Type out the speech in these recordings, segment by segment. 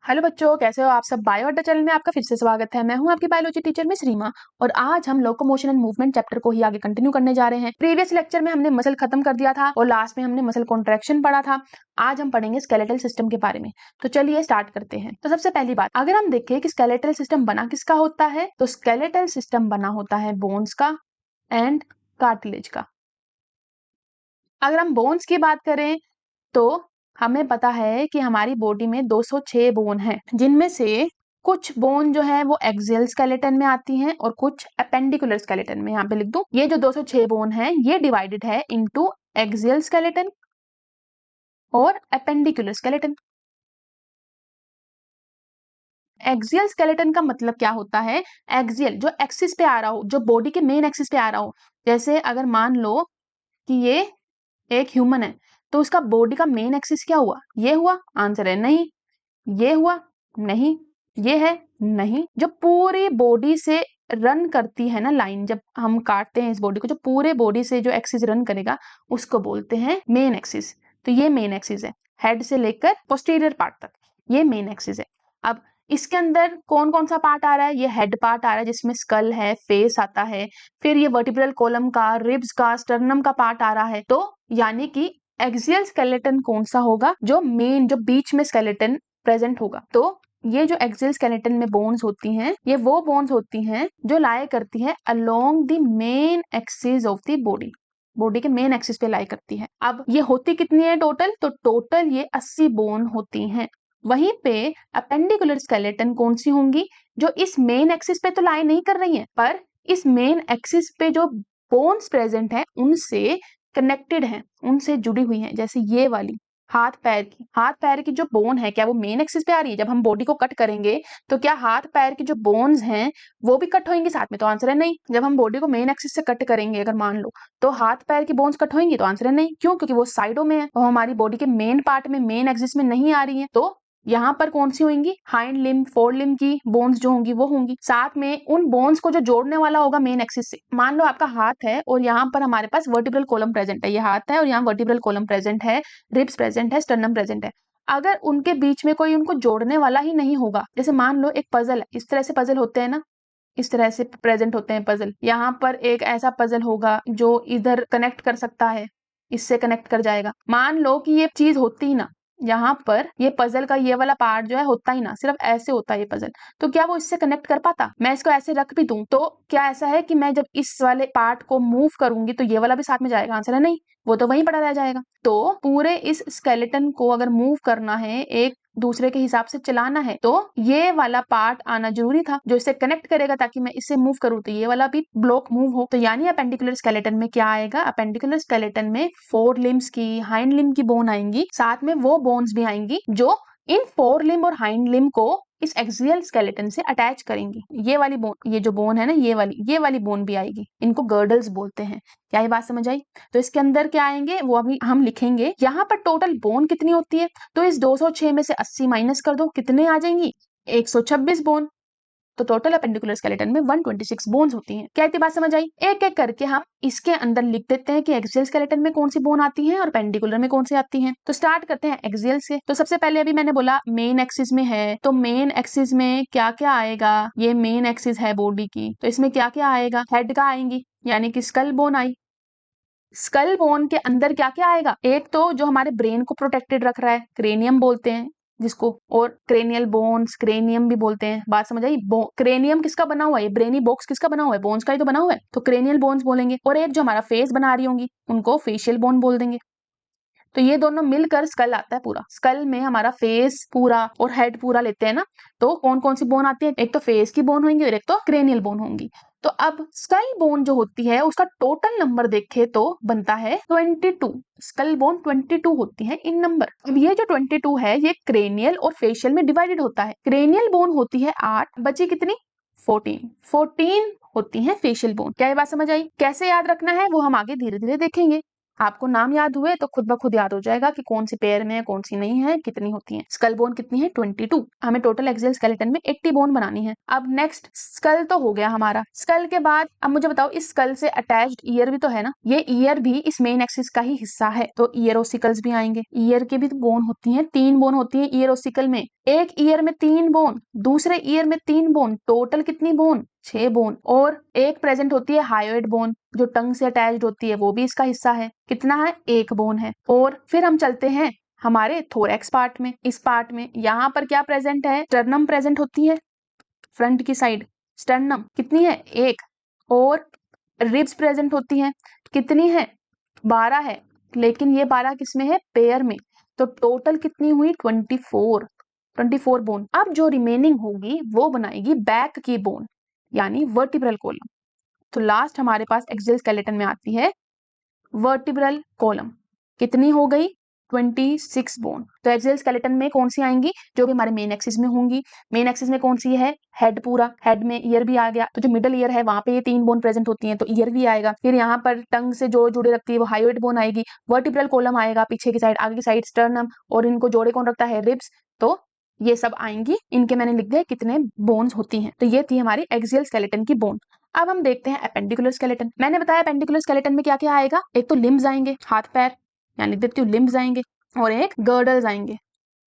Hello बच्चों, कैसे हो आप सब। बायो अड्डा चैनल में आपका फिर से स्वागत है। मैं हूं आपकी बायोलॉजी टीचर मिस रीमा और आज हम लोकोमोशन एंड मूवमेंट चैप्टर को ही आगे कंटिन्यू करने जा रहे हैं। प्रीवियस लेक्चर में हमने मसल खत्म कर दिया था और लास्ट में हमने मसल कॉन्ट्रैक्शन पढ़ा था। आज हम पढ़ेंगे स्केलेटल सिस्टम के बारे में। तो चलिए स्टार्ट करते हैं। तो सबसे पहली बात, अगर हम देखें कि स्केलेटल सिस्टम बना किसका होता है, तो स्केलेटल सिस्टम बना होता है बोन्स का एंड कार्टिलेज का। अगर हम बोन्स की बात करें तो हमें पता है कि हमारी बॉडी में 206 बोन हैं, जिनमें से कुछ बोन जो है वो एक्सियल स्केलेटन में आती हैं और कुछ अपेंडिकुलर स्केलेटन में। यहाँ पे लिख दूं, ये जो 206 बोन है ये डिवाइडेड है इनटू एक्सियल स्केलेटन और अपेंडिकुलर स्केलेटन। एक्सियल स्केलेटन का मतलब क्या होता है? एक्सियल जो एक्सिस पे आ रहा हो, जो बॉडी के मेन एक्सिस पे आ रहा हो। जैसे अगर मान लो कि ये एक ह्यूमन है तो उसका बॉडी का मेन एक्सिस क्या हुआ? ये हुआ। आंसर है नहीं। ये हुआ? नहीं। ये है? नहीं। जो पूरी बॉडी से रन करती है ना लाइन, जब हम काटते हैं इस बॉडी को, जो पूरे बॉडी से जो एक्सिस रन करेगा उसको बोलते हैं मेन एक्सिस। तो ये मेन एक्सिस है, हेड से लेकर पोस्टीरियर पार्ट तक ये मेन एक्सिस है। अब इसके अंदर कौन कौन सा पार्ट आ रहा है? ये हेड पार्ट आ रहा है जिसमें स्कल है, फेस आता है, फिर ये वर्टिब्रल कॉलम का, रिब्स का, स्टर्नम का पार्ट आ रहा है। तो यानी कि एक्सियल स्केलेटन कौन सा होगा? जो मेन, जो बीच में स्केलेटन प्रेजेंट होगा। तो ये जो एक्सियल स्केलेटन में बोन्स होती हैं, ये वो बोन्स होती हैं जो लाए करती है along the main axis of the body. Body के मेन एक्सिस पे लाई करती है। अब ये होती कितनी है टोटल? तो टोटल ये 80 बोन होती हैं। वहीं पे अपेंडिकुलर स्केलेटन कौन सी होंगी? जो इस मेन एक्सिस पे तो लाई नहीं कर रही है, पर इस मेन एक्सिस पे जो बोन्स प्रेजेंट है उनसे कनेक्टेड है, उनसे जुड़ी हुई है। जैसे ये वाली हाथ पैर की जो बोन है, क्या वो मेन एक्सिस पे आ रही है? जब हम बॉडी को कट करेंगे तो क्या हाथ पैर की जो बोन्स हैं वो भी कट होंगी साथ में? तो आंसर है नहीं। जब हम बॉडी को मेन एक्सिस से कट करेंगे अगर मान लो, तो हाथ पैर की बोन्स कट होंगी? तो आंसर है नहीं। क्यों? क्योंकि वो साइडों में है और हमारी बॉडी के मेन पार्ट में, मेन एक्सिस में नहीं आ रही है। तो यहाँ पर कौन सी होंगी? हाइंड लिम्ब, फोर लिम्ब की बोन्स जो होंगी वो होंगी। साथ में उन बोन्स को जो जोड़ने वाला होगा मेन एक्सिस से। मान लो आपका हाथ है और यहाँ पर हमारे पास वर्टिब्रल कॉलम प्रेजेंट है। ये हाथ है और यहाँ वर्टिब्रल कॉलम प्रेजेंट है, रिब्स प्रेजेंट है, स्टर्नम प्रेजेंट है। अगर उनके बीच में कोई उनको जोड़ने वाला ही नहीं होगा, जैसे मान लो एक पजल है, इस तरह से पजल होते हैं ना, इस तरह से प्रेजेंट होते हैं पजल। यहाँ पर एक ऐसा पजल होगा जो इधर कनेक्ट कर सकता है, इससे कनेक्ट कर जाएगा। मान लो कि ये चीज होती ही ना, यहाँ पर ये पजल का ये वाला पार्ट जो है होता ही ना, सिर्फ ऐसे होता है ये पजल, तो क्या वो इससे कनेक्ट कर पाता? मैं इसको ऐसे रख भी दूं तो क्या ऐसा है कि मैं जब इस वाले पार्ट को मूव करूंगी तो ये वाला भी साथ में जाएगा? आंसर है नहीं, वो तो वहीं पड़ा रह जाएगा। तो पूरे इस स्केलेटन को अगर मूव करना है, एक दूसरे के हिसाब से चलाना है, तो ये वाला पार्ट आना जरूरी था जो इसे कनेक्ट करेगा, ताकि मैं इसे मूव करूं तो ये वाला भी ब्लॉक मूव हो। तो यानी अपेंडिकुलर स्केलेटन में क्या आएगा? अपेंडिकुलर स्केलेटन में फोर लिम्स की, हाइंड लिम्ब की बोन आएंगी, साथ में वो बोन्स भी आएंगी जो इन फोर लिम्ब और हाइंड लिम्ब को इस एक्सियल स्केलेटन से अटैच करेंगी। ये वाली बोन, ये जो बोन है ना, ये वाली बोन भी आएगी। इनको गर्डल्स बोलते हैं। क्या ये बात समझ आई? तो इसके अंदर क्या आएंगे वो अभी हम लिखेंगे। यहाँ पर टोटल बोन कितनी होती है? तो इस 206 में से 80 माइनस कर दो, कितने आ जाएंगी? 126 बोन। तो टोटल अपेंडिकुलर स्केलेटन में 126 बोन्स होती हैं। क्या इतनी बात समझ आई? एक एक करके हम इसके अंदर लिख देते हैं कि एक्सियल स्केलेटन में कौन सी बोन आती है और पेंडिकुलर में कौन सी आती है। तो स्टार्ट करते हैं एक्सियल से। तो सबसे पहले अभी मैंने बोला मेन एक्सिस में है, तो मेन एक्सिस में क्या क्या आएगा? ये मेन एक्सिस है बॉडी की, तो इसमें क्या क्या आएगा? हेड का आएंगी, यानी कि स्कल बोन आई। स्कल बोन के अंदर क्या क्या आएगा? एक तो जो हमारे ब्रेन को प्रोटेक्टेड रख रहा है, क्रेनियम बोलते हैं जिसको, और क्रेनियल बोन्स, क्रेनियम भी बोलते हैं। बात समझ आई? क्रेनियम किसका बना हुआ है? ब्रेनी बॉक्स किसका बना हुआ है? बोन्स का ही तो बना हुआ है, तो क्रेनियल बोन्स बोलेंगे। और एक जो हमारा फेस बना रही होंगी उनको फेशियल बोन बोल देंगे। तो ये दोनों मिलकर स्कल आता है पूरा। स्कल में हमारा फेस पूरा और हेड पूरा लेते हैं ना, तो कौन कौन सी बोन आती है? एक तो फेस की बोन होंगी और एक तो क्रेनियल बोन होंगी। तो अब स्कल बोन जो होती है उसका टोटल नंबर देखे तो बनता है 22। स्कल बोन 22 होती है इन नंबर। अब ये जो 22 है ये क्रेनियल और फेशियल में डिवाइडेड होता है। क्रेनियल बोन होती है 8, बची कितनी? 14 होती है फेशियल बोन। क्या ये बात समझ आई? कैसे याद रखना है वो हम आगे धीरे धीरे देखेंगे। आपको नाम याद हुए तो खुद ब खुद याद हो जाएगा कि कौन सी पेयर में है, कौन सी नहीं है, कितनी होती है। स्कल बोन कितनी है? 22। हमें टोटल एक्सियल स्केलेटन में 80 बोन बनानी है। अब नेक्स्ट स्कल तो हो गया हमारा। स्कल के बाद अब मुझे बताओ, इस स्कल से अटैच्ड ईयर भी तो है ना, ये ईयर भी इस मेन एक्सिस का ही हिस्सा है, तो ईयर ओसिकल्स भी आएंगे। ईयर के भी तो बोन होती है, 3 बोन होती है ईयर ओसिकल में। एक ईयर में 3 बोन, दूसरे ईयर में 3 बोन, टोटल कितनी बोन? 6 बोन। और एक प्रेजेंट होती है हायोइड बोन, जो टंग से अटैच्ड होती है, वो भी इसका हिस्सा है। कितना है? 1 बोन है। और फिर हम चलते हैं हमारे थोरैक्स पार्ट में। इस पार्ट में यहाँ पर क्या प्रेजेंट है? स्टर्नम प्रेजेंट होती है फ्रंट की साइड। स्टर्नम कितनी है? 1। और रिब्स प्रेजेंट होती हैं, कितनी है? 12 है, लेकिन ये 12 किस में है? पेयर में। तो टोटल कितनी हुई? 24 बोन। अब जो रिमेनिंग होगी वो बनाएगी बैक की बोन, यानी वर्टिब्रल कॉलम। तो लास्ट हमारे पास एक्सियल स्केलेटन में आती है वर्टिब्रल कॉलम। कितनी हो गई? 26 बोन। तो एक्सियल स्केलेटन में कौन सी आएंगी? जो भी हमारे मेन एक्सिस में होंगी। मेन एक्सिस में कौन सी है? हेड पूरा, हेड में ईयर भी आ गया, तो जो मिडल ईयर है वहां पे ये 3 बोन प्रेजेंट होती हैं, तो ईयर भी आएगा। फिर यहाँ पर टंग से जो जुड़े रखती है वो हायोइड बोन आएगी। वर्टिब्रल कॉलम आएगा पीछे की साइड, आगे की साइड स्टर्नम, और इनको जोड़े कौन रखता है? रिब्स। तो ये सब आएंगी, इनके मैंने लिख दिया कितने बोन्स होती हैं। तो ये थी हमारी एक्सियल स्केलेटन की बोन। अब हम देखते हैं एपेंडिकुलर स्केलेटन। मैंने बताया एपेंडिकुलर स्केलेटन में क्या क्या आएगा? एक तो लिम्स आएंगे, हाथ पैर, यानी लिख देती हूँ लिम्स आएंगे, और एक गर्डल्स आएंगे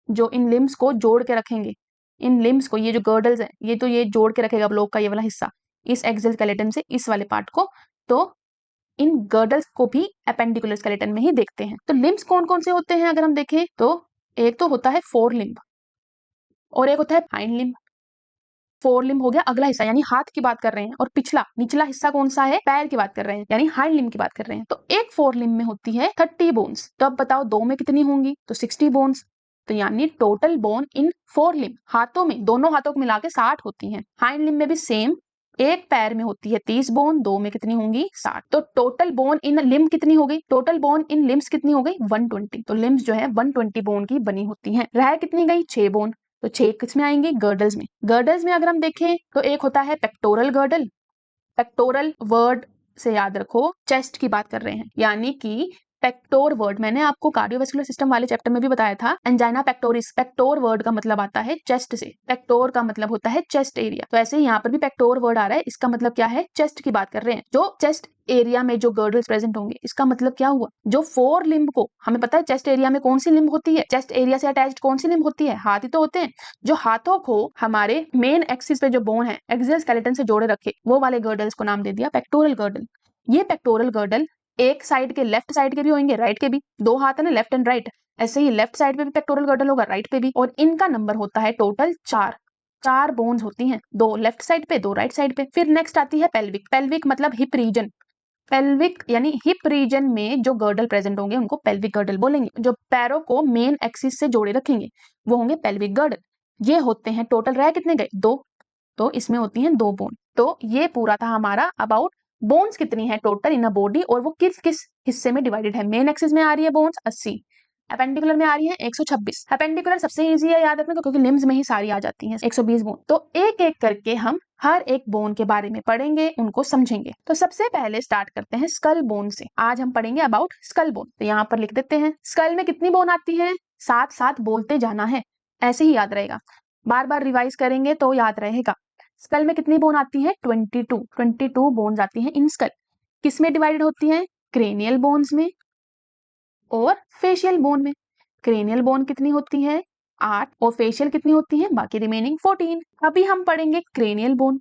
जो इन लिम्स को जोड़ के रखेंगे। इन लिम्स को, ये जो गर्डल्स है, ये तो ये जोड़ के रखेगा ब्लॉक का ये वाला हिस्सा, इस एक्सियल स्केलेटन से इस वाले पार्ट को। तो इन गर्डल्स को भी एपेंडिकुलर स्केलेटन में ही देखते हैं। तो लिम्स कौन कौन से होते हैं अगर हम देखें तो एक तो होता है फोर लिम्ब, और एक होता है हाइंड लिम्ब। फोर लिम्ब हो गया अगला हिस्सा, यानी हाथ की बात कर रहे हैं, और पिछला निचला हिस्सा कौन सा है? पैर की बात कर रहे हैं, यानी हाइंड लिम्ब की बात कर रहे हैं। तो एक फोर लिम्ब में होती है 30 बोन्स। तो अब बताओ दो में कितनी होंगी? तो 60 बोन्स। तो यानी टोटल बोन इन फोर लिम्ब, हाथों में, दोनों हाथों को मिला के 60 होती हैं। हाइंड लिम्ब में भी सेम, एक पैर में होती है 30 बोन, दो में कितनी होंगी? 60। तो टोटल बोन इन लिम्ब कितनी हो गई? टोटल बोन इन लिम्स कितनी हो गई? 120। तो लिम्स जो है 120 बोन की बनी होती हैं। रह कितनी गई? 6 बोन। तो 6 किस में आएंगे? गर्डल्स में। गर्डल्स में अगर हम देखें तो एक होता है पेक्टोरल गर्डल। पेक्टोरल वर्ड से याद रखो चेस्ट की बात कर रहे हैं, यानी कि पेक्टोर वर्ड मैंने आपको कार्डियोवैस्कुलर सिस्टम वाले चैप्टर में भी बताया था, एंजाइना पेक्टोरिस। पेक्टोर वर्ड का मतलब आता है चेस्ट से, पेक्टोर का मतलब होता है चेस्ट एरिया। तो ऐसे ही यहाँ पर भी पेक्टोर वर्ड आ रहा है, इसका मतलब क्या है? चेस्ट की बात कर रहे हैं। जो चेस्ट एरिया में जो गर्डल्स प्रेजेंट होंगे, इसका मतलब क्या हुआ? जो फोर लिम्ब को, हमें पता है चेस्ट एरिया में कौन सी लिम्ब होती है? चेस्ट एरिया से अटैच्ड कौन सी लिम्ब होती है? हाथ ही तो होते हैं। जो हाथों को हमारे मेन एक्सिस पे जो बोन है एक्सियल स्केलेटन से जोड़े रखे, वो वाले गर्डल्स को नाम दे दिया पेक्टोरल गर्डल। ये पेक्टोरल गर्डल एक साइड के, लेफ्ट साइड के भी होंगे, राइट के भी, दो हाथ है ना, लेफ्ट एंड राइट, ऐसे ही लेफ्ट साइड पे भी पेक्टोरल गर्डल होगा, राइट पे भी, और इनका नंबर होता है टोटल 4। 4 बोन्स होती हैं, 2 लेफ्ट साइड पे, 2 राइट साइड पे। फिर नेक्स्ट आती है पेल्विक। पेल्विक मतलब हिप रीजन। पेल्विक यानी हिप रीजन में जो गर्डल प्रेजेंट होंगे उनको पेल्विक गर्डल बोलेंगे। जो पैरों को मेन एक्सिस से जोड़े रखेंगे वो होंगे पेल्विक गर्डल। ये होते हैं टोटल, रह कितने गए? 2। तो इसमें होती हैं 2 बोन। तो ये पूरा था हमारा अबाउट बोन्स कितनी है टोटल इन अ बॉडी, और वो किस किस हिस्से में डिवाइडेड है। मेन एक्सिस में आ रही है बोन्स 80, अपेंडिकुलर में आ रही है 126। अपेंडिकुलर सबसे इजी है याद रखना क्योंकि लिम्स में ही सारी आ जाती हैं, 120 बोन। तो एक एक करके हम हर एक बोन के बारे में पढ़ेंगे, उनको समझेंगे। तो सबसे पहले स्टार्ट करते हैं स्कल बोन से। आज हम पढ़ेंगे अबाउट स्कल बोन। तो यहाँ पर लिख देते हैं स्कल में कितनी बोन आती है? साथ साथ बोलते जाना है, ऐसे ही याद रहेगा, बार बार रिवाइज करेंगे तो याद रहेगा। स्कल में कितनी बोन आती है? 22 बोन्स आती हैं इन स्कल। किस में डिवाइडेड होती हैं? क्रेनियल बोन्स में और फेशियल बोन में। क्रेनियल बोन कितनी होती है? 8, और फेशियल कितनी होती है? बाकी रिमेनिंग 14। अभी हम पढ़ेंगे क्रेनियल बोन।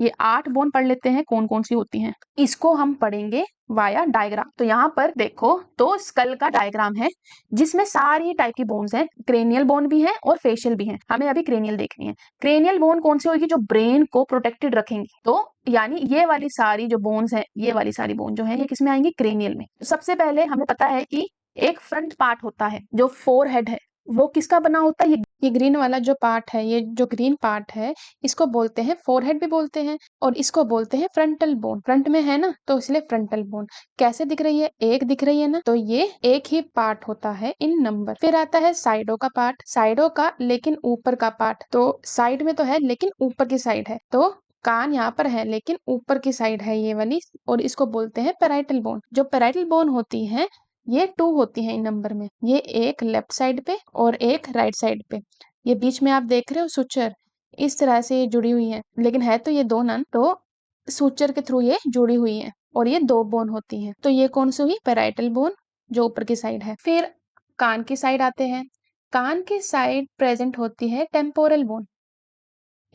ये 8 बोन पढ़ लेते हैं कौन कौन सी होती हैं। इसको हम पढ़ेंगे वाया डायग्राम। तो यहाँ पर देखो तो स्कल का डायग्राम है जिसमें सारी टाइप की बोन्स हैं, क्रेनियल बोन भी है और फेशियल भी है। हमें अभी क्रेनियल देखनी है। क्रेनियल बोन कौन सी होगी? जो ब्रेन को प्रोटेक्टेड रखेंगी। तो यानी ये वाली सारी जो बोन्स है, ये वाली सारी बोन जो है ये किसमें आएंगी? क्रेनियल में। सबसे पहले हमें पता है कि एक फ्रंट पार्ट होता है जो फोरहेड है, वो किसका बना होता है? ये ग्रीन वाला जो पार्ट है, ये जो ग्रीन पार्ट है, इसको बोलते हैं फोरहेड भी बोलते हैं, और इसको बोलते हैं फ्रंटल बोन। फ्रंट में है ना, तो इसलिए फ्रंटल बोन। कैसे दिख रही है? एक दिख रही है ना, तो ये एक ही पार्ट होता है इन नंबर। फिर आता है साइडों का पार्ट, साइडों का लेकिन ऊपर का पार्ट। तो साइड में तो है लेकिन ऊपर की साइड है, तो कान यहाँ पर है लेकिन ऊपर की साइड है ये वाली, और इसको बोलते हैं पैराइटल बोन। जो पैराइटल बोन होती है ये 2 होती है इन नंबर में, ये एक लेफ्ट साइड पे और एक राइट साइड पे। ये बीच में आप देख रहे हो सुचर, इस तरह से ये जुड़ी हुई है, लेकिन है तो ये दो नन, तो सुचर के थ्रू ये जुड़ी हुई है और ये 2 बोन होती हैं। तो ये कौन सी हुई? पैराइटल बोन जो ऊपर की साइड है। फिर कान की साइड आते हैं। कान की साइड प्रेजेंट होती है टेम्पोरल बोन।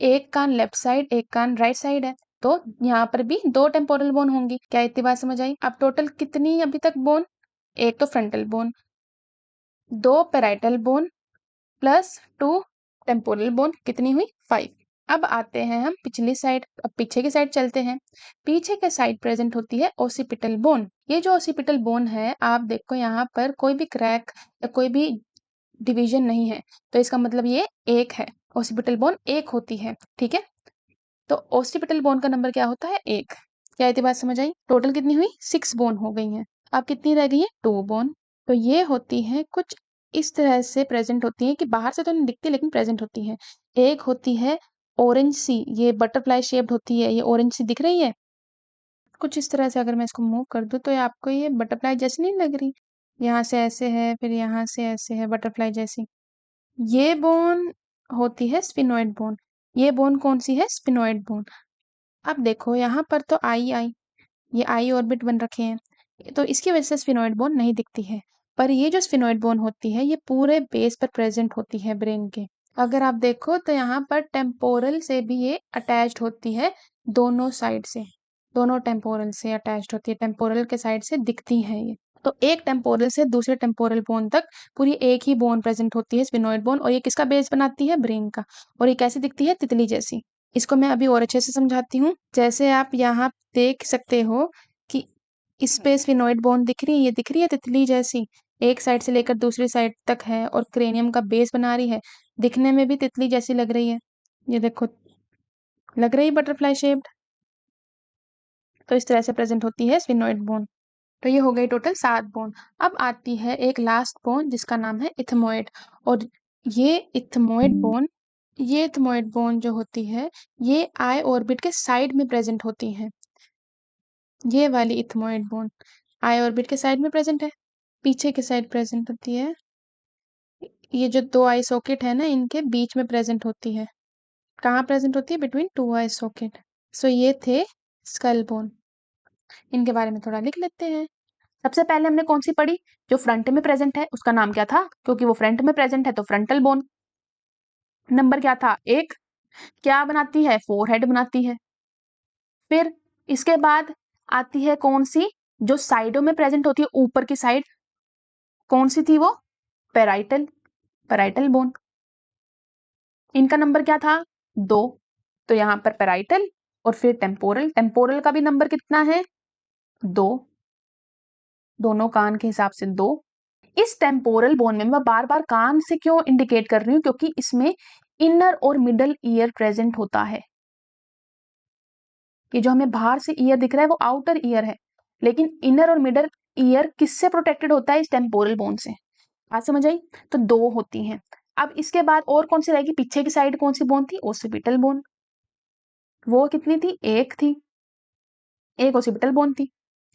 एक कान लेफ्ट साइड, एक कान राइट साइड है, तो यहाँ पर भी 2 टेम्पोरल बोन होंगी। क्या इतनी बात समझ आई? अब टोटल कितनी अभी तक बोन? एक तो frontal bone, 2 parietal bone plus 2 temporal bone, कितनी हुई? 5। अब आते हैं हम पिछली साइड। अब पीछे की साइड चलते हैं। पीछे के साइड प्रेजेंट होती है ओसिपिटल बोन। ये जो ओसिपिटल बोन है, आप देखो यहाँ पर कोई भी क्रैक या कोई भी डिवीजन नहीं है, तो इसका मतलब ये एक है। ओसिपिटल बोन एक होती है, ठीक है। तो ओसिपिटल बोन का नंबर क्या होता है? 1। क्या इतनी बात समझ आई? टोटल कितनी हुई? 6 बोन हो गई हैं। अब कितनी रह गई है? 2 बोन। तो ये होती है कुछ इस तरह से प्रेजेंट होती है कि बाहर से तो नहीं दिखती लेकिन प्रेजेंट होती है। एक होती है ऑरेंज सी, ये बटरफ्लाई शेप्ड होती है, ये ऑरेंज सी दिख रही है कुछ इस तरह से। अगर मैं इसको मूव कर दूं तो ये आपको ये बटरफ्लाई जैसी नहीं लग रही? यहाँ से ऐसे है, फिर यहाँ से ऐसे है, बटरफ्लाई जैसी। ये बोन होती है स्फिनोइड बोन। ये बोन कौन सी है? Sphenoid bone. अब देखो यहाँ पर तो आई ये आई ऑर्बिट बन रखे हैं, तो इसकी वजह से स्फिनोइड बोन नहीं दिखती है। पर ये जो स्फिनोइड बोन होती है ये पूरे बेस पर प्रेजेंट होती है ब्रेन के। अगर आप देखो तो यहाँ पर टेम्पोरल से भी ये अटैच्ड होती है, दोनों साइड से, दोनों टेम्पोरल से अटैच्ड होती है, टेम्पोरल के साइड से दिखती है ये। तो एक टेम्पोरल से दूसरे टेम्पोरल बोन तक पूरी एक ही बोन प्रेजेंट होती है, स्फिनोइड बोन, और ये किसका बेस बनाती है? ब्रेन का। और ये कैसी दिखती है? तितली जैसी। इसको मैं अभी और अच्छे से समझाती हूँ। जैसे आप यहाँ देख सकते हो कि इस पे स्फिनोइड बोन दिख रही है, ये दिख रही है तितली जैसी, एक साइड से लेकर दूसरी साइड तक है और क्रेनियम का बेस बना रही है, दिखने में भी तितली जैसी लग रही है। ये देखो, लग रही है बटरफ्लाई शेप्ड। तो इस तरह से प्रेजेंट होती है स्फिनोइड बोन। तो ये हो गई टोटल 7 बोन। अब आती है एक लास्ट बोन जिसका नाम है इथमोइड। और ये इथमोइड बोन, ये इथमोइड बोन जो होती है ये आई ऑर्बिट के साइड में प्रेजेंट होती है। ये वाली इथमोइड बोन आई ऑर्बिट के साइड में प्रेजेंट है, पीछे के साइड प्रेजेंट होती है। ये जो 2 आई सॉकेट है ना, इनके बीच में प्रेजेंट होती है। कहाँ प्रेजेंट होती है? बिटवीन 2 आई सॉकेट। सो ये थे स्कल बोन। इनके बारे में थोड़ा लिख लेते हैं। सबसे पहले हमने कौन सी पढ़ी? जो फ्रंट में प्रेजेंट है उसका नाम क्या था? क्योंकि वो फ्रंट में प्रेजेंट है तो फ्रंटल बोन। नंबर क्या था? 1। क्या बनाती है? फोरहेड बनाती है। फिर इसके बाद आती है कौन सी? जो साइडों में प्रेजेंट होती है, ऊपर की साइड, कौन सी थी वो? Parietal, parietal bone. इनका नंबर क्या था? 2। तो यहाँ पर पैराइटल और फिर टेम्पोरल, टेम्पोरल का भी नंबर कितना है? 2। दोनों कान के हिसाब से 2। इस टेम्पोरल बोन में मैं बार बार कान से क्यों इंडिकेट कर रही हूँ? क्योंकि इसमें इनर और मिडल ईयर प्रेजेंट होता है। ये जो हमें बाहर से ईयर दिख रहा है वो आउटर ईयर है, लेकिन इनर और मिडल ईयर किससे प्रोटेक्टेड होता है? इस टेम्पोरल बोन से। बात समझ आई? तो 2 होती हैं। अब इसके बाद और कौन सी रहेगी? पीछे की साइड कौन सी बोन थी? Occipital bone. वो कितनी थी? 1 थी, एक ओसिपिटल बोन थी।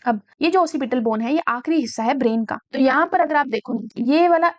अब ये जो ओसिपिटल बोन है ये आखिरी हिस्सा है ब्रेन का। तो यहाँ पर अगर आप देखो ये वाला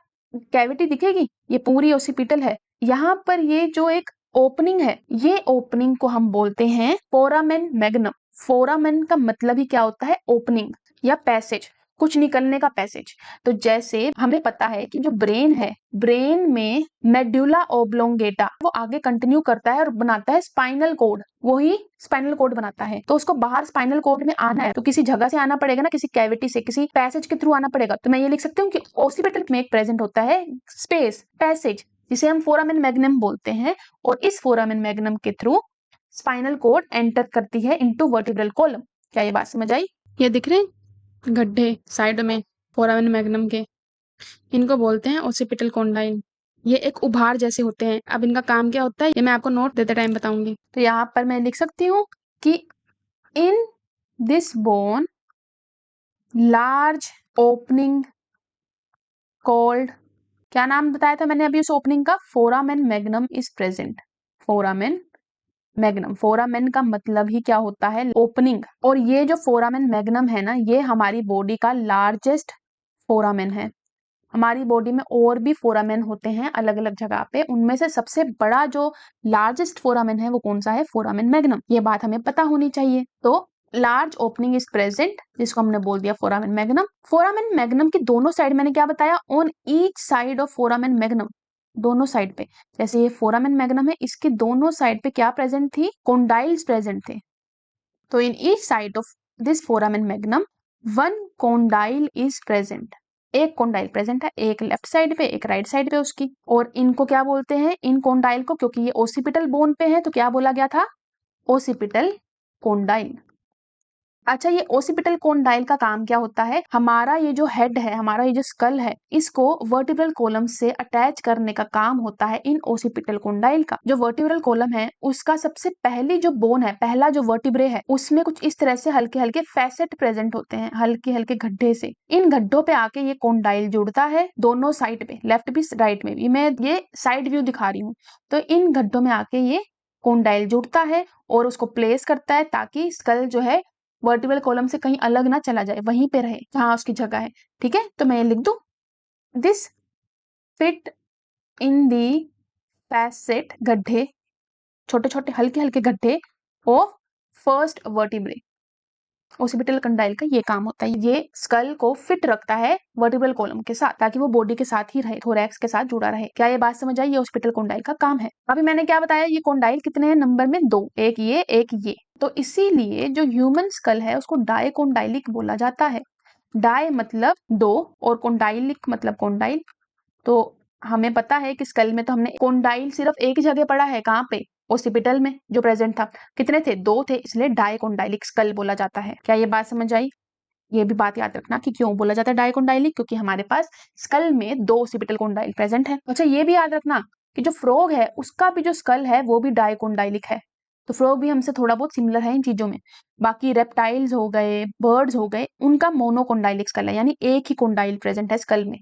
कैविटी दिखेगी, ये पूरी ओसिपिटल है। यहाँ पर ये जो एक ओपनिंग है, ये ओपनिंग को हम बोलते हैं फोरामेन मैग्नम। फोरामेन का मतलब ही क्या होता है? ओपनिंग या पैसेज, कुछ निकलने का पैसेज। तो जैसे हमें पता है कि जो ब्रेन है, ब्रेन में मेडुला ओब्लोंगेटा वो आगे कंटिन्यू करता है और बनाता है स्पाइनल कोड, वही स्पाइनल कोड बनाता है। तो उसको बाहर स्पाइनल कोड में आना है तो किसी जगह से आना पड़ेगा ना, किसी कैविटी से, किसी पैसेज के थ्रू आना पड़ेगा। तो मैं ये लिख सकती हूँ कि ओसिपिटल में एक प्रेजेंट होता है स्पेस, पैसेज, जिसे हम फोरामेन मैग्नम बोलते हैं, और इस फोरामेन मैग्नम के थ्रू स्पाइनल कोड एंटर करती है इनटू वर्टिब्रल कॉलम। क्या ये बात समझ आई? ये दिख रहे हैं गड्ढे साइड में फोरामेन मैग्नम के, इनको बोलते हैं ओसिपिटल कॉन्डाइल। ये एक उभार जैसे होते हैं। अब इनका काम क्या होता है ये मैं आपको नोट देते टाइम बताऊंगी। तो यहाँ पर मैं लिख सकती हूँ कि in this bone large opening called, क्या नाम बताया था मैंने अभी उस ओपनिंग का? Foramen magnum is present. Foramen magnum. Foramen का मतलब ही क्या होता है? ओपनिंग। और ये जो फोरामेन मैग्नम है ना, ये हमारी बॉडी का लार्जेस्ट फोरामेन है। हमारी बॉडी में और भी फोरामेन होते हैं अलग अलग जगह पे, उनमें से सबसे बड़ा जो लार्जेस्ट फोरामेन है वो कौन सा है? Foramen magnum. ये बात हमें पता होनी चाहिए। तो लार्ज ओपनिंग इज प्रेजेंट, जिसको हमने बोल दिया फोरामेन मैग्नम। फोरामेन मैग्नम की दोनों साइड मैंने क्या बताया? On each side of foramen magnum, दोनों साइड पे। जैसे ये फोरामेन मैग्नम है, इसके दोनों साइड पे क्या प्रेजेंट थी? कोंडाइल्स प्रेजेंट थे। तो in each side of this foramen magnum one condyle is present. एक कोंडाइल प्रेजेंट है, एक लेफ्ट साइड पे, एक राइट साइड पे उसकी। और इनको क्या बोलते हैं? इन कोंडाइल को, क्योंकि ये ओसिपिटल बोन पे है, तो क्या बोला गया था? Occipital condyle. अच्छा, ये ओसिपिटल कोंडाइल का काम क्या होता है? हमारा ये जो हेड है, हमारा ये जो स्कल है, इसको वर्टिब्रल कॉलम से अटैच करने का काम होता है इन ओसिपिटल कोंडाइल का। जो वर्टिब्रल कॉलम है उसका सबसे पहली जो बोन है, पहला जो वर्टिब्रे है, उसमें कुछ इस तरह से हल्के हल्के फैसेट प्रेजेंट होते हैं, हल्के हल्के गड्ढे से। इन गड्ढों पे आके ये कोंडाइल जुड़ता है दोनों साइड पे, लेफ्ट भी राइट में भी। मैं ये साइड व्यू दिखा रही हूँ। तो इन गड्ढों में आके ये कोंडाइल जुड़ता है और उसको प्लेस करता है ताकि स्कल जो है वर्टिब्रल कॉलम से कहीं अलग ना चला जाए, वहीं पे रहे जहां उसकी जगह है। ठीक है, तो मैं ये लिख दूं, this fit in the facet, गड्ढे, छोटे छोटे हल्के हल्के गड्ढे of first vertebrae. Occipital condyle का ये काम होता है, ये स्कल को फिट रखता है वर्टिब्रल कॉलम के साथ, ताकि वो बॉडी के साथ ही रहे, थोरैक्स के साथ जुड़ा रहे। क्या ये बात समझ आई? ये ओसिपिटल कोंडाइल का काम है। अभी मैंने क्या बताया? ये कोंडाइल कितने हैं नंबर में? 2, एक ये एक ये। तो इसीलिए जो ह्यूमन स्कल है उसको डायकोंडाइलिक बोला जाता है। डाय मतलब 2 और कोंडाइलिक मतलब कोंडाइल। तो हमें पता है कि स्कल में तो हमने कोंडाइल सिर्फ एक ही जगह पढ़ा है, कहाँ पे? ओसिपिटल में जो प्रेजेंट था। कितने थे? 2 थे, इसलिए डायकोंडाइलिक स्कल बोला जाता है। क्या ये बात समझ आई? ये भी बात याद रखना कि क्यों बोला जाता है डायकोंडाइलिक, क्योंकि हमारे पास स्कल में 2 ओसिपिटल कोंडाइल प्रेजेंट है। अच्छा, ये भी याद रखना कि जो फ्रॉग है उसका भी जो स्कल है वो भी डायकोंडाइलिक है। तो फ्रॉग भी हमसे थोड़ा बहुत सिमिलर है इन चीजों में। बाकी रेप्टाइल्स हो गए, बर्ड्स हो गए, उनका मोनोकोंडाइलिक स्कल है, यानी एक ही कोंडाइल प्रेजेंट है स्कल में।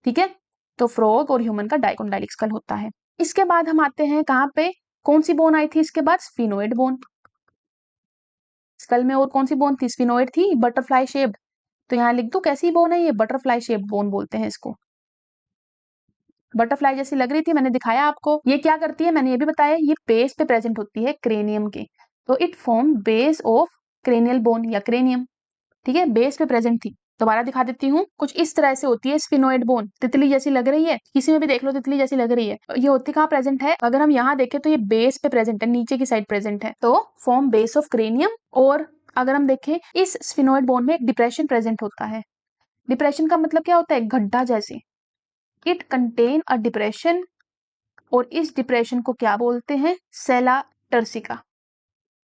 ठीक है, तो फ्रॉग और ह्यूमन का डायकोंडाइलिक स्कल होता है। इसके बाद हम आते हैं कहाँ पे? कौन सी बोन आई थी इसके बाद? Sphenoid bone. स्कल में और कौन सी बोन थी? स्फिनोइड थी, बटरफ्लाई शेप्ड। तो यहाँ लिख दो कैसी बोन है ये? बटरफ्लाई शेप्ड बोन बोलते हैं इसको। बटरफ्लाई जैसी लग रही थी, मैंने दिखाया आपको। ये क्या करती है? मैंने ये भी बताया, ये बेस पे प्रेजेंट होती है क्रेनियम के। तो it form base of cranial bone या क्रेनियम। ठीक है, बेस पे प्रेजेंट थी। दोबारा दिखा देती हूँ, कुछ इस तरह से होती है स्फिनोइड बोन। तितली जैसी लग रही है, किसी में भी देख लो तितली जैसी लग रही है। ये होती कहाँ प्रेजेंट है? अगर हम यहाँ देखें तो ये बेस पे प्रेजेंट है, नीचे की साइड प्रेजेंट है, तो फॉर्म बेस ऑफ क्रेनियम। और अगर हम देखें इस स्फिनोइड बोन में एक डिप्रेशन प्रेजेंट होता है। डिप्रेशन का मतलब क्या होता है? गड्ढा जैसे। इट कंटेन अ डिप्रेशन, और इस डिप्रेशन को क्या बोलते हैं? सेला टर्सिका।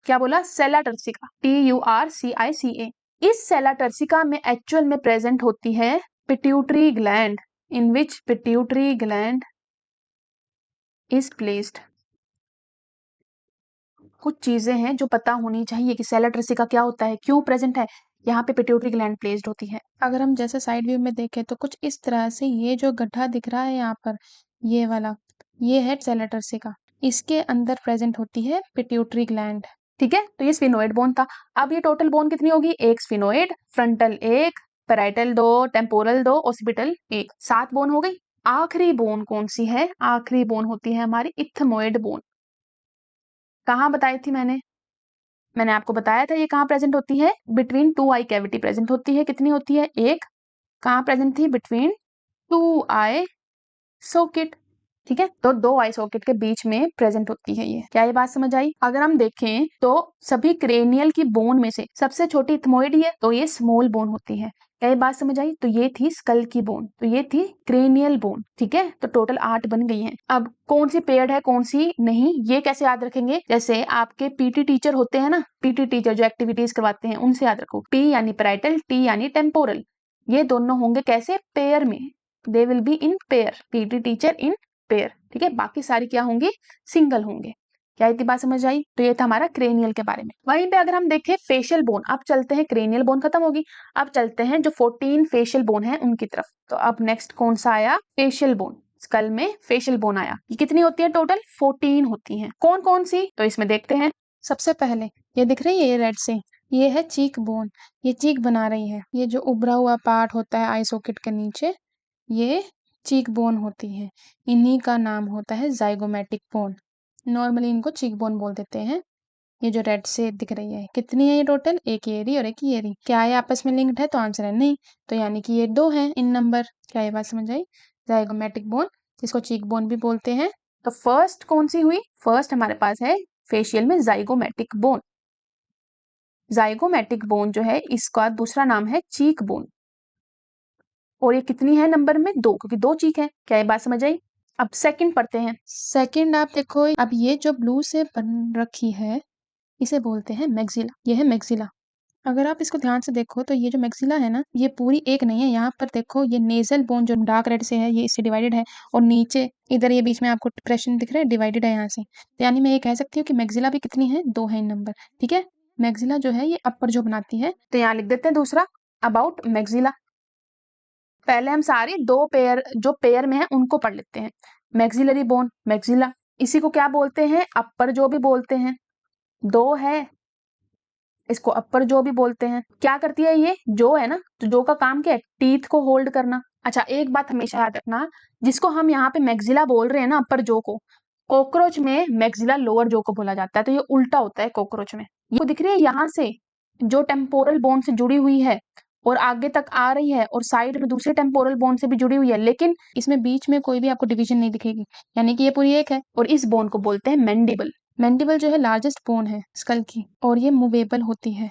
क्या बोला? सेला टर्सिका, TURCICA। इस सेला टर्सिका में एक्चुअल में प्रेजेंट होती है pituitary gland, in which pituitary gland is placed. कुछ चीजें हैं जो पता होनी चाहिए कि सेला टर्सिका क्या होता है, क्यों प्रेजेंट है। यहाँ पे पिट्यूटरी ग्लैंड प्लेस्ड होती है। अगर हम जैसे साइड व्यू में देखें तो कुछ इस तरह से ये जो गड्ढा दिख रहा है यहाँ पर, ये वाला, ये है सेला टर्सिका। इसके अंदर प्रेजेंट होती है पिट्यूटरी ग्लैंड। ठीक है, तो ये स्फिनोइड बोन था। अब ये टोटल बोन कितनी होगी? एक sphenoid, frontal 1, parietal 2, temporal 2, occipital 1, 7 bone हो गई। आखिरी बोन कौन सी है? आखिरी बोन होती है हमारी इथमोइड बोन। कहाँ बताई थी मैंने? मैंने आपको बताया था ये कहाँ प्रेजेंट होती है? बिटवीन 2 आई कैविटी प्रेजेंट होती है। कितनी होती है? एक। कहाँ प्रेजेंट थी? बिटवीन 2 आई सॉकेट। ठीक है, तो 2 आई सॉकेट के बीच में प्रेजेंट होती है ये। क्या ये बात समझ आई? अगर हम देखें तो सभी क्रेनियल की बोन में से सबसे छोटी इथमोइड ही है, तो ये स्मॉल बोन होती है। क्या ये बात समझ आई? तो ये थी स्कल की बोन, तो ये थी क्रेनियल बोन। ठीक है, तो टोटल 8 बन गई हैं। अब कौन सी पेयर्ड है कौन सी नहीं, ये कैसे याद रखेंगे? जैसे आपके पीटी टीचर होते हैं ना, पीटी टीचर जो एक्टिविटीज करवाते हैं, उनसे याद रखो। P यानी पैराइटल, T यानी टेम्पोरल। ये दोनों होंगे कैसे? पेयर में। They will be in pair, PT teacher in pair. ठीक है, बाकी सारी क्या होंगे? सिंगल होंगे। क्या इतनी बात समझ आई? तो ये था हमारा क्रेनियल के बारे में। वहीं पे अगर हम देखें फेशियल बोन, अब चलते हैं, क्रेनियल बोन खत्म होगी, अब चलते हैं जो 14 फेशियल बोन है उनकी तरफ। तो अब नेक्स्ट कौन सा आया? Facial bone. स्कल में फेशियल बोन आया। ये कितनी होती है टोटल? 14 होती हैं। कौन कौन सी? तो इसमें देखते हैं। सबसे पहले ये दिख रही है, ये रेड से, ये है चीक बोन। ये चीक बना रही है। ये जो उभरा हुआ पार्ट होता है आई सॉकेट के नीचे, ये चीक बोन होती है। इन्हीं का नाम होता है जाइगोमेटिक बोन। नॉर्मली इनको चीक बोन बोल देते हैं। ये जो रेड से दिख रही है, कितनी है ये टोटल? एक ये रही और एक ये रही। क्या ये आपस में लिंक्ड है? तो आंसर है नहीं। तो यानी कि ये 2 हैं इन नंबर। क्या ये बात समझ आई? जाइगोमेटिक बोन, जिसको चीक बोन भी बोलते हैं। तो फर्स्ट कौन सी हुई? फर्स्ट हमारे पास है फेशियल में जाइगोमेटिक बोन। जाइगोमेटिक बोन जो है, इसका दूसरा नाम है चीक बोन। और ये कितनी है नंबर में? 2, क्योंकि 2 चीक है। क्या ये बात समझ आई? अब सेकंड पढ़ते हैं। सेकंड आप देखो, अब ये जो ब्लू से बन रखी है, इसे बोलते हैं मैक्सिला। ये है मैक्सिला। अगर आप इसको ध्यान से देखो तो ये जो मैक्सिला है ना, ये पूरी एक नहीं है। यहाँ पर देखो, ये नेजल बोन जो डार्क रेड से है, ये इससे डिवाइडेड है। और नीचे इधर ये बीच में आपको डिप्रेशन दिख रहा है, डिवाइडेड है यहाँ से। तो यानी मैं ये कह सकती हूँ कि मैक्सिला भी कितनी है? 2 है इन नंबर। ठीक है, मैक्सिला जो है ये अपर जो बनाती है। तो यहाँ लिख देते हैं दूसरा अबाउट मैक्सिला। पहले हम सारी 2 पेयर जो पेयर में है उनको पढ़ लेते हैं। मैक्सिलरी बोन, मैक्सिला, इसी को क्या बोलते हैं? अपर जो भी बोलते हैं। 2 है, इसको अपर जो भी बोलते हैं। क्या करती है ये? जो है ना, तो जो का काम क्या है? टीथ को होल्ड करना। अच्छा, एक बात हमेशा याद रखना, जिसको हम यहाँ पे मैक्सिला बोल रहे हैं ना, अपर जो को, कॉकरोच में मैक्सिला लोअर जो को बोला जाता है। तो ये उल्टा होता है कॉकरोच में। ये दिख रही है यहाँ से, जो टेम्पोरल बोन से जुड़ी हुई है और आगे तक आ रही है, और साइड में दूसरे टेम्पोरल बोन से भी जुड़ी हुई है, लेकिन इसमें बीच में कोई भी आपको डिवीजन नहीं दिखेगी, यानी कि ये पूरी एक है। और इस बोन को बोलते हैं मैंडिबल। मैंडिबल जो है लार्जेस्ट बोन है स्कल की, और ये मूवेबल होती है,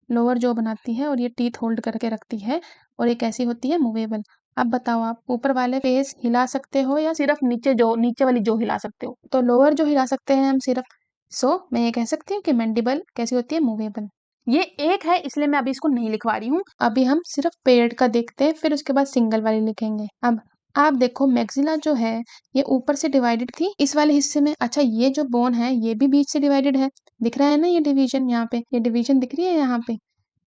लोअर जो बनाती है, और ये टीथ होल्ड करके रखती है, और ये कैसी होती है? मूवेबल। अब बताओ, आप ऊपर वाले फेस हिला सकते हो या सिर्फ नीचे वाली जो हिला सकते हो? तो लोअर जो हिला सकते हैं हम सिर्फ। सो मैं ये कह सकती हूँ कि मैंडिबल कैसी होती है? मूवेबल। ये एक है, इसलिए मैं अभी इसको नहीं लिखवा रही हूँ। अभी हम सिर्फ पेयर्ड का देखते हैं, फिर उसके बाद सिंगल वाली लिखेंगे। अब आप देखो, मैक्सिला जो है ये ऊपर से डिवाइडेड थी इस वाले हिस्से में। अच्छा, ये जो बोन है ये भी बीच से डिवाइडेड है। दिख रहा है ना ये डिवीजन? यहाँ पे ये डिवीजन दिख रही है यहाँ पे।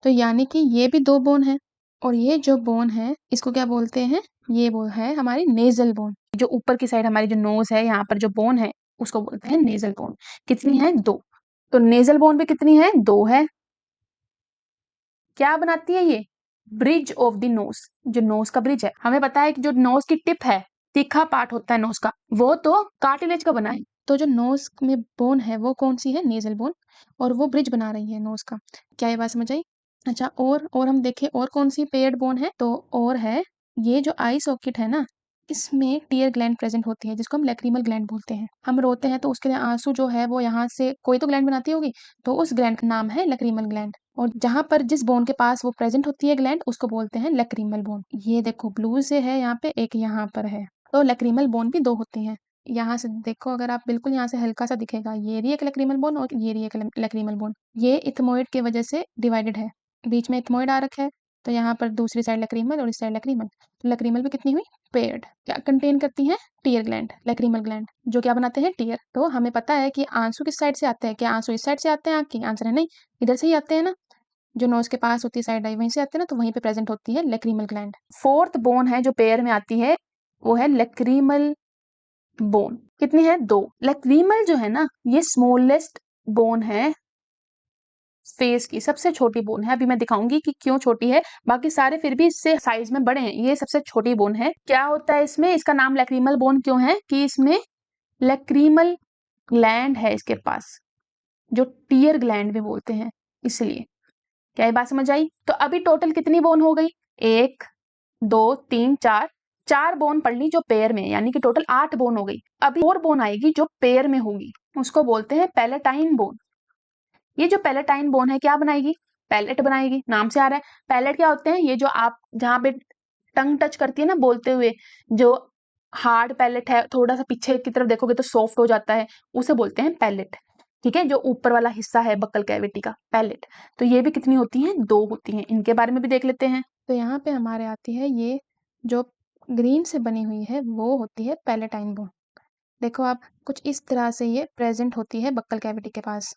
तो यानी कि ये भी 2 बोन है। और ये जो बोन है इसको क्या बोलते हैं? ये वो है हमारी नेजल बोन। जो ऊपर की साइड हमारी जो नोज है, यहाँ पर जो बोन है, उसको बोलते हैं नेजल बोन। कितनी है? 2। तो नेजल बोन भी कितनी है? 2 है। क्या बनाती है ये? Bridge of the nose. जो नोज का ब्रिज है, हमें पता है कि जो नोज की टिप है, तीखा पार्ट होता है नोज का, वो तो कार्टिलेज का बना है। तो जो नोज में बोन है वो कौन सी है? Nasal bone. और वो ब्रिज बना रही है नोज का। क्या ये बात समझ आई? अच्छा, और हम देखें और कौन सी पेयर्ड बोन है, तो और है ये जो आई सॉकेट है ना, इसमें टीयर ग्लैंड प्रेजेंट होती है, जिसको हम लैक्रिमल ग्लैंड बोलते हैं। हम रोते हैं तो उसके लिए आंसू जो है वो यहाँ से कोई तो ग्लैंड बनाती होगी, तो उस ग्लैंड का नाम है लैक्रिमल ग्लैंड। और जहां पर जिस बोन के पास वो प्रेजेंट होती है ग्लैंड, उसको बोलते हैं लैक्रिमल बोन। ये देखो, ब्लू से है यहाँ पे, एक यहाँ पर है। तो लैक्रिमल बोन भी 2 होती हैं। यहाँ से देखो, अगर आप बिल्कुल यहाँ से हल्का सा दिखेगा, ये रही एक लैक्रिमल बोन और ये रही एक लैक्रिमल बोन। ये इथमोइड की वजह से डिवाइडेड है, बीच में इथमोइड आ रखा है। तो यहाँ पर दूसरी साइड लैक्रिमल और इस साइड लैक्रिमल। तो लैक्रिमल भी कितनी हुई? पेयर्ड। क्या कंटेन करती हैं? टीयर ग्लैंड, लैक्रिमल ग्लैंड, जो क्या बनाते हैं? टीयर। तो हमें पता है कि आंसू किस साइड से आते हैं। क्या आंसू इस साइड से आते हैं आँख की? आंसर है नहीं, इधर से ही आते हैं ना। जो नोज के पास होती है साइड आई, वहीं से आते हैं ना, तो वहीं पे प्रेजेंट होती है लैक्रिमल ग्लैंड। फोर्थ बोन है जो पेयर में आती है, वो है लैक्रिमल बोन। कितनी है? 2। लैक्रिमल जो है ना, ये स्मॉलेस्ट बोन है फेस की, सबसे छोटी बोन है। अभी मैं दिखाऊंगी कि क्यों छोटी है, बाकी सारे फिर भी इससे साइज में बड़े हैं, ये सबसे छोटी बोन है। क्या होता है इसमें? इसका नाम लैक्रिमल बोन क्यों है? कि इसमें लैक्रिमल ग्लैंड है इसके पास, जो टीयर ग्लैंड भी बोलते हैं, इसलिए। क्या ये बात समझ आई? तो अभी टोटल कितनी बोन हो गई? 1 2 3 4। 4 बोन पढ़ ली जो पेयर में, यानी कि टोटल 8 बोन हो गई। अभी और बोन आएगी जो पेयर में होगी, उसको बोलते हैं पैलेटाइन बोन। ये जो पैलेटाइन बोन है क्या बनाएगी? पैलेट बनाएगी, नाम से आ रहा है। पैलेट क्या होते हैं? ये जो आप जहाँ पे टंग टच करती है ना बोलते हुए, जो हार्ड पैलेट है, थोड़ा सा पीछे की तरफ देखोगे तो सॉफ्ट हो जाता है, उसे बोलते हैं पैलेट। ठीक है, जो ऊपर वाला हिस्सा है बक्कल कैविटी का, पैलेट। तो ये भी कितनी होती हैं? 2 होती हैं। इनके बारे में भी देख लेते हैं। तो यहाँ पे हमारे आती है ये जो ग्रीन से बनी हुई है, वो होती है पैलेटाइन बोन। देखो आप, कुछ इस तरह से ये प्रेजेंट होती है बक्कल कैविटी के पास,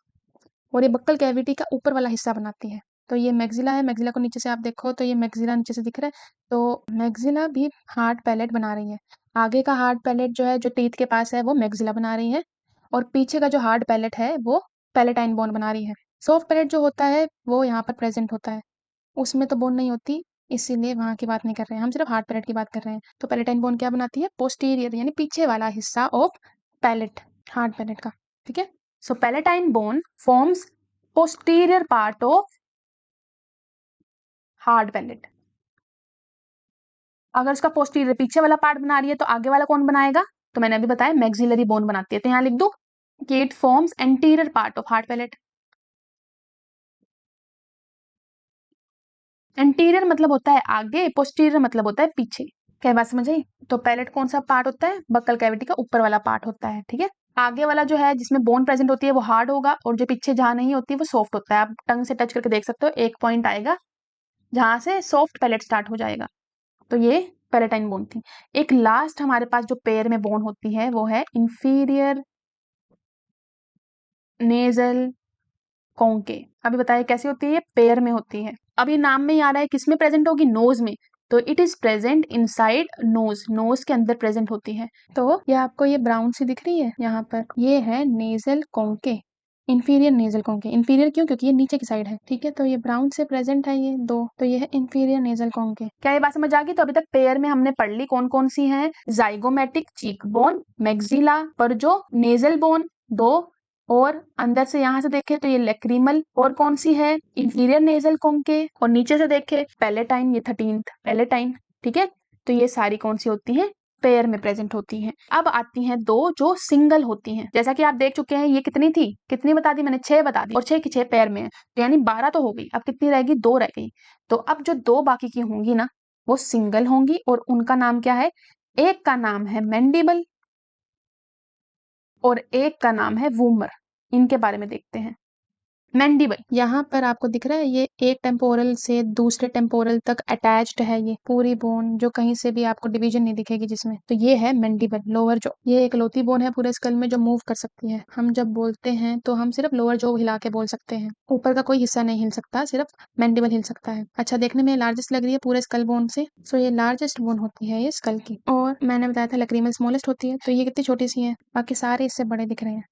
और ये बक्कल कैविटी का ऊपर वाला हिस्सा बनाती है। तो ये मैक्सिला है, मैक्सिला को नीचे से आप देखो तो ये मैक्सिला नीचे से दिख रहा है, तो मैक्सिला भी हार्ड पैलेट बना रही है। आगे का हार्ड पैलेट जो है, जो टीथ के पास है, वो मैक्सिला बना रही है, और पीछे का जो हार्ड पैलेट है वो पैलेटाइन बोन बना रही है। सॉफ्ट पैलेट जो होता है वो यहाँ पर प्रेजेंट होता है, उसमें तो बोन नहीं होती, इसीलिए वहां की बात नहीं कर रहे हैं, हम सिर्फ हार्ड पैलेट की बात कर रहे हैं। तो पैलेटाइन बोन क्या बनाती है? पोस्टीरियर यानी पीछे वाला हिस्सा ऑफ पैलेट, हार्ड पैलेट का। ठीक है, so palatine bone forms posterior part of hard palate. अगर उसका पोस्टीरियर पीछे वाला पार्ट बना रही है तो आगे वाला कौन बनाएगा? तो मैंने अभी बताया मैक्सिलरी बोन बनाती है, तो यहाँ लिख दो कि it forms anterior part of hard palette. Anterior मतलब होता है आगे, पोस्टीरियर मतलब होता है पीछे। क्या बात समझ आई? तो पैलेट कौन सा पार्ट होता है? बक्कल कैविटी का ऊपर वाला पार्ट होता है। ठीक है, आगे वाला जो है जिसमें बोन प्रेजेंट होती है वो हार्ड होगा, और जो पीछे जहां नहीं होती वो सॉफ्ट होता है। आप टंग से टच करके देख सकते हो, एक पॉइंट आएगा जहां से सॉफ्ट पैलेट स्टार्ट हो जाएगा। तो ये पैलेटाइन बोन थी। एक लास्ट हमारे पास जो पेयर में बोन होती है वो है इंफीरियर नेजल कॉन्के। अभी बताइए कैसे होती है? ये पेयर में होती है। अब ये नाम में ही आ रहा है, किसमें प्रेजेंट होगी? नोज में। तो it is present inside nose, nose के अंदर प्रेजेंट होती है। तो ये आपको ये ब्राउन सी दिख रही है यहाँ पर, ये है नेजल कॉन्के, इंफीरियर नेजल कॉन्के। इंफीरियर क्यों? क्योंकि ये नीचे की साइड है। ठीक है, तो ये ब्राउन से प्रेजेंट है ये दो, तो ये है इंफीरियर नेजल कॉन्के। क्या ये बात समझ आ गई? तो अभी तक पेयर में हमने पढ़ ली कौन कौन सी है? जाइगोमेटिक चीक बोन, मैक्सिला पर जो नेजल बोन दो, और अंदर से यहाँ से देखे तो ये लेक्रीमल, और कौन सी है? इंफीरियर नेजल कॉन्के, और नीचे से देखे पैलेटाइन, ये 13th पैलेटाइन। ठीक है, तो ये सारी कौन सी होती है? पेयर में प्रेजेंट होती हैं। अब आती हैं दो जो सिंगल होती हैं। जैसा कि आप देख चुके हैं, ये कितनी थी? कितनी बता दी मैंने? 6 बता दी, और 6 की 6 पेयर में है, तो यानी 12 तो हो गई। अब कितनी रहेगी? 2 रह गई। तो अब जो 2 बाकी की होंगी ना, वो सिंगल होंगी, और उनका नाम क्या है? एक का नाम है मैंडिबल और एक का नाम है वूमर। इनके बारे में देखते हैं। मैंडिबल यहाँ पर आपको दिख रहा है, ये एक टेम्पोरल से दूसरे टेम्पोरल तक अटैच्ड है, ये पूरी बोन, जो कहीं से भी आपको डिवीजन नहीं दिखेगी जिसमें। तो ये है मैंडिबल, लोअर जॉ। ये एकलौती बोन है पूरे स्कल में जो मूव कर सकती है। हम जब बोलते हैं तो हम सिर्फ लोअर जॉ हिला के बोल सकते हैं, ऊपर का कोई हिस्सा नहीं हिल सकता, सिर्फ मैंडिबल हिल सकता है। अच्छा, देखने में लार्जेस्ट लग रही है पूरे स्कल बोन से, सो ये लार्जेस्ट बोन होती है ये स्कल की। और मैंने बताया था लक्रीमल स्मॉलेस्ट होती है, तो ये कितनी छोटी सी है, बाकी सारे इससे बड़े दिख रहे हैं।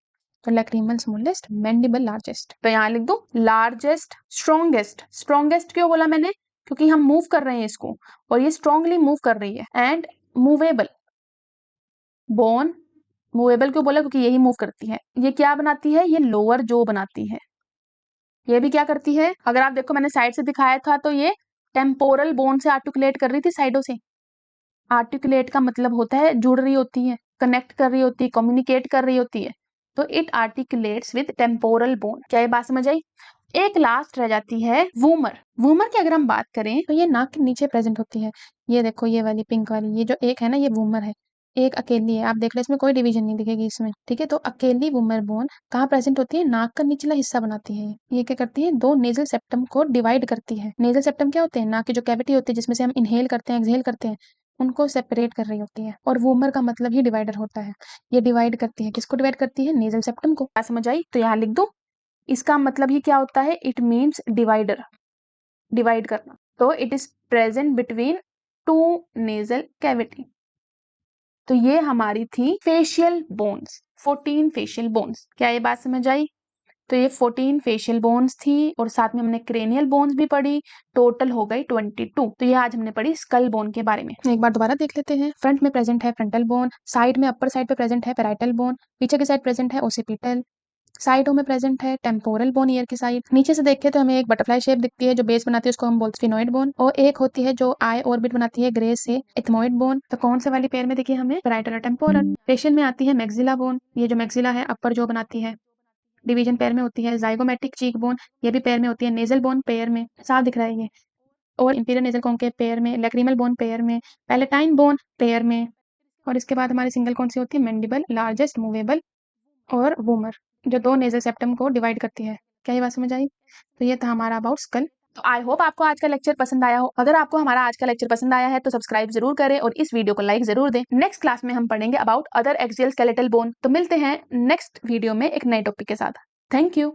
तो लैक्रीमल स्मॉलेस्ट, मैंडिबल लार्जेस्ट। तो यहाँ लिख दो लार्जेस्ट, स्ट्रॉन्गेस्ट। स्ट्रॉन्गेस्ट क्यों बोला मैंने? क्योंकि हम मूव कर रहे हैं इसको, और ये स्ट्रॉन्गली मूव कर रही है। एंड मूवेबल बोन, मूवेबल क्यों बोला? क्योंकि यही मूव करती है। ये क्या बनाती है? ये लोअर जो बनाती है। ये भी क्या करती है? अगर आप देखो, मैंने साइड से दिखाया था, तो ये टेम्पोरल बोन से आर्टिकुलेट कर रही थी साइडों से। आर्टिकुलेट का मतलब होता है जुड़ रही होती है, कनेक्ट कर रही होती है, कम्युनिकेट कर रही होती है। तो it articulates with temporal bone. क्या ये बात समझ आई? एक लास्ट रह जाती है वूमर। वूमर की अगर हम बात करें तो ये नाक के नीचे प्रेजेंट होती है। ये देखो, ये वाली पिंक वाली, ये जो एक है ना, ये वूमर है। एक अकेली है, आप देख लो, इसमें कोई डिवीजन नहीं दिखेगी इसमें। ठीक है, तो अकेली वूमर बोन कहाँ प्रेजेंट होती है? नाक का निचला हिस्सा बनाती है। ये क्या करती है? दो नेजल सेप्टम को डिवाइड करती है। नेजल सेप्टम क्या होते हैं? नाक की जो कैविटी होती है जिसमें से हम इनहेल करते हैं, एक्सहेल करते हैं, उनको सेपरेट कर रही होती है। और वूमर का मतलब ही डिवाइडर होता है। ये डिवाइड करती है, किसको डिवाइड करती है? नेजल सेप्टम को। क्या समझ आई? तो यहाँ लिख दो, इसका मतलब ही क्या होता है? इट मीन्स डिवाइडर, डिवाइड करना। तो it is present between two nasal cavity. तो ये हमारी थी फेशियल बोन्स, 14 फेशियल बोन्स। क्या ये बात समझ आई? तो ये 14 फेशियल बोन्स थी, और साथ में हमने क्रेनियल बोन्स भी पढ़ी। टोटल हो गई 22। तो ये आज हमने पढ़ी स्कल बोन के बारे में। एक बार दोबारा देख लेते हैं। फ्रंट में प्रेजेंट है फ्रंटल बोन, साइड में अपर साइड पे प्रेजेंट है पैराइटल बोन, पीछे की साइड प्रेजेंट है ओसिपिटल, साइडों में प्रेजेंट है टेम्पोरल बोन ईयर की साइड। नीचे से देखें तो हमें एक बटरफ्लाई शेप दिखती है जो बेस बनाती है, उसको हम बोलते हैं फिनोइड बोन, और एक होती है जो आई ऑर्बिट बनाती है ग्रे से, एथमोइड बोन। तो कौन से वाली पेयर में देखिए हमें? पैराइटल और टेम्पोरल। पेशियन में आती है मैक्सिला बोन, ये जो मैक्सिला है अपर जो बनाती है। डिवीजन पेयर में होती है जाइगोमेटिक चीक बोन, ये भी पेयर में होती है। नेजल बोन पेयर में, साफ दिख रहा है ये। और इंफीरियर नेजल कॉन्केव पेयर में, लैक्रिमल बोन पेयर में, पैलेटाइन बोन पेयर में। और इसके बाद हमारी सिंगल कौन सी होती है? मैंडिबल, लार्जेस्ट, मूवेबल और वूमर, जो दो नेजल सेप्टम को डिवाइड करती है। क्या ये बात समझ आई? तो ये था हमारा अबाउट स्कल। तो आई होप आपको आज का लेक्चर पसंद आया हो। अगर आपको हमारा आज का लेक्चर पसंद आया है तो सब्सक्राइब जरूर करें और इस वीडियो को लाइक जरूर दें। नेक्स्ट क्लास में हम पढ़ेंगे about other axial skeletal bone. तो मिलते हैं नेक्स्ट वीडियो में एक नए टॉपिक के साथ। Thank you.